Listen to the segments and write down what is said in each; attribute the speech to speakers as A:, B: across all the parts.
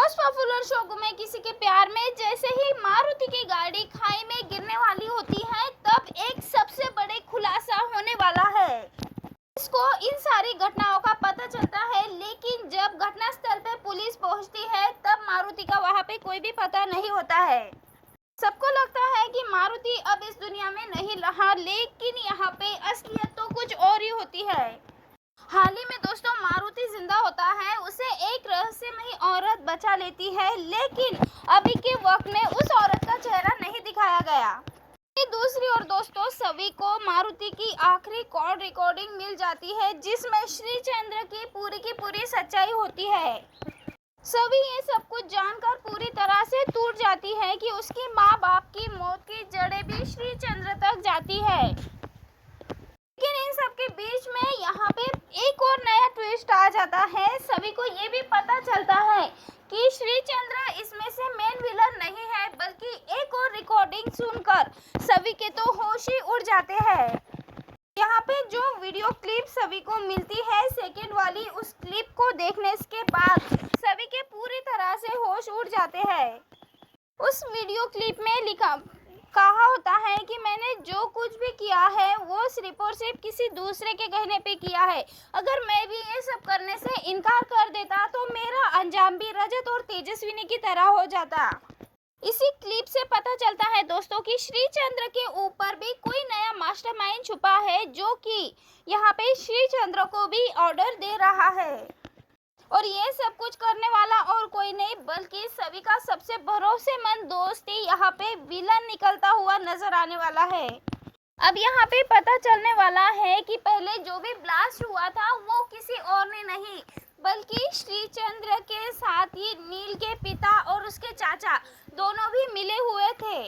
A: Most popular show में किसी के प्यार में जैसे ही मारुति की गाड़ी खाई में गिरने वाली होती है तब एक सबसे बड़े खुलासा होने वाला है। इसको इन सारी घटनाओं का पता चलता है, लेकिन जब घटनास्थल पे पुलिस पहुंचती है तब मारुति का वहां पे कोई भी पता नहीं होता है। सबको लगता है कि मारुति अब इस दुनिया में नहीं रहा, लेकिन यहाँ पे असलियत तो कुछ और ही होती है। हाल ही में दोस्तों मारुति जिंदा होता है, उसे एक रहस्यमयी औरत बचा लेती है, लेकिन अभी के वक्त में उस औरत का चेहरा नहीं दिखाया गया। दूसरी ओर दोस्तों सभी को मारुति की आखिरी कॉल रिकॉर्डिंग मिल जाती है, जिसमें श्रीचंद्र की पूरी सच्चाई होती है। सभी ये सब कुछ जानकर पूरी तरह से टूट जाती है कि उसकी माँ बाप की मौत की जड़ें भी श्रीचंद्र तक जाती है। लेकिन इन सब के बीच में यहाँ पे एक और नया ट्विस्ट आ जाता है। सभी को ये भी पता चलता है कि श्रीचंद्र इसमें से मेन विलन नहीं है, बल्कि एक और रिकॉर्डिंग सुनकर सभी के तो होश ही उड़ जाते हैं। यहाँ पे जो वीडियो क्लिप सभी को मिलती है सेकंड वाली, उस क्लिप को देखने के बाद सभी के पूरी तरह से होश उड़ जाते हैं। उस वीडियो क्लिप में कहा होता है कि मैंने जो कुछ भी किया है वो सिर्फ और सिर्फ किसी दूसरे के कहने पे किया है। अगर मैं भी ये सब करने से इनकार कर देता तो मेरा अंजाम भी रजत और तेजस्विनी की तरह हो जाता। इसी क्लिप से पता चलता है दोस्तों कि श्रीचंद्र के ऊपर भी कोई नया मास्टरमाइंड छुपा है, जो कि यहाँ पे श्रीचंद्र को भी ऑर्डर दे रहा है। और ये सब कुछ करने वाला और कोई नहीं बल्कि सभी का सबसे भरोसेमंद दोस्त ही यहाँ पे विलन निकलता हुआ नजर आने वाला है। अब यहाँ पे पता चलने वाला है कि पहले जो भी ब्लास्ट हुआ था वो किसी और ने नहीं बल्कि श्रीचंद्र के साथ ही नील के पिता और उसके चाचा दोनों भी मिले हुए थे।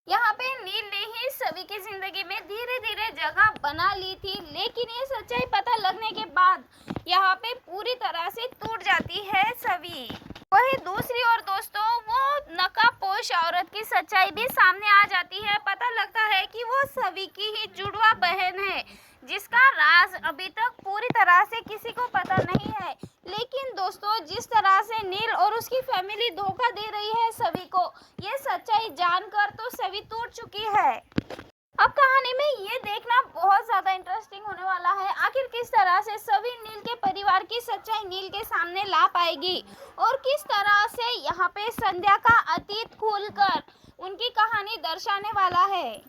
A: यहाँ पे नील ने ही सभी की जिंदगी में धीरे धीरे जगह बना ली थी, लेकिन ये सच्चाई पता लगने के बाद यहाँ पे पूरी तरह से टूट जाती है सभी। वही दूसरी ओर दोस्तों वो नकाबपोश औरत की सच्चाई भी सामने आ जाती है। पता लगता है कि वो सभी की ही जुड़वा बहन है, जिसका राज अभी तक पूरी तरह से किसी को पता नहीं है। लेकिन दोस्तों जिस तरह से नील और उसकी फैमिली धोखा दे रही है सभी को, ये सच्चाई जानकर तो सभी टूट चुकी है। अब कहानी में ये देखना बहुत ज़्यादा इंटरेस्टिंग होने वाला है, आखिर किस तरह से सभी नील के परिवार की सच्चाई नील के सामने ला पाएगी और किस तरह से यहाँ पे संध्या का अतीत खुलकर उनकी कहानी दर्शाने वाला है।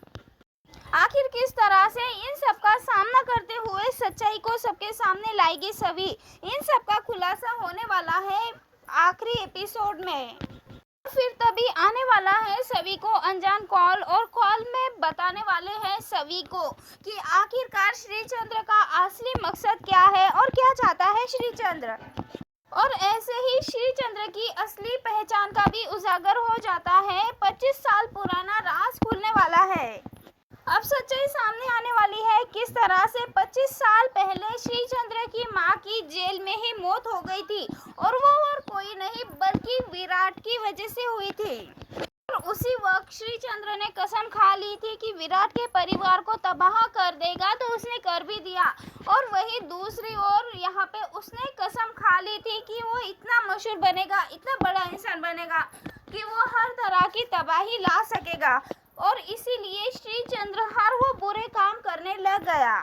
A: आखिर किस तरह से इन सब का सामना करते हुए सच्चाई को सबके सामने लाएगी सभी, इन सब का खुलासा होने वाला है आखिरी एपिसोड में। फिर तभी आने वाला है सभी को अनजान कॉल, और कॉल में बताने वाले हैं सभी को कि आखिरकार श्रीचंद्र का असली मकसद क्या है और क्या चाहता है श्रीचंद्र। और ऐसे ही श्रीचंद्र की असली पहचान का भी उजागर हो जाता है। 25 साल पुराना राज खुलने वाला है। अब सच्चाई सामने आने वाली है किस तरह से 25 साल पहले श्रीचंद्र की मां की जेल में ही मौत हो गई थी, और वो और कोई नहीं बल्कि विराट की वजह से हुई थी। और उसी वक्त श्रीचंद्र ने कसम खा ली थी कि विराट के परिवार को तबाह कर देगा, तो उसने कर भी दिया। और वही दूसरी ओर यहाँ पे उसने कसम खा ली थी कि वो इतना मशहूर बनेगा, इतना बड़ा इंसान बनेगा कि वो हर तरह की तबाही ला सकेगा, और इसीलिए श्रीचंद्र हर वो बुरे काम करने लग गया।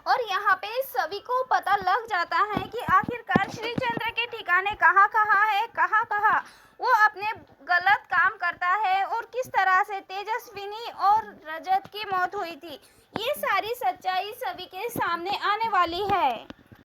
A: और यहाँ पे सभी को पता लग जाता है कि आखिरकार श्रीचंद्र के ठिकाने कहाँ कहाँ है, कहाँ कहाँ वो अपने गलत काम करता है, और किस तरह से तेजस्विनी और रजत की मौत हुई थी। ये सारी सच्चाई सभी के सामने आने वाली है।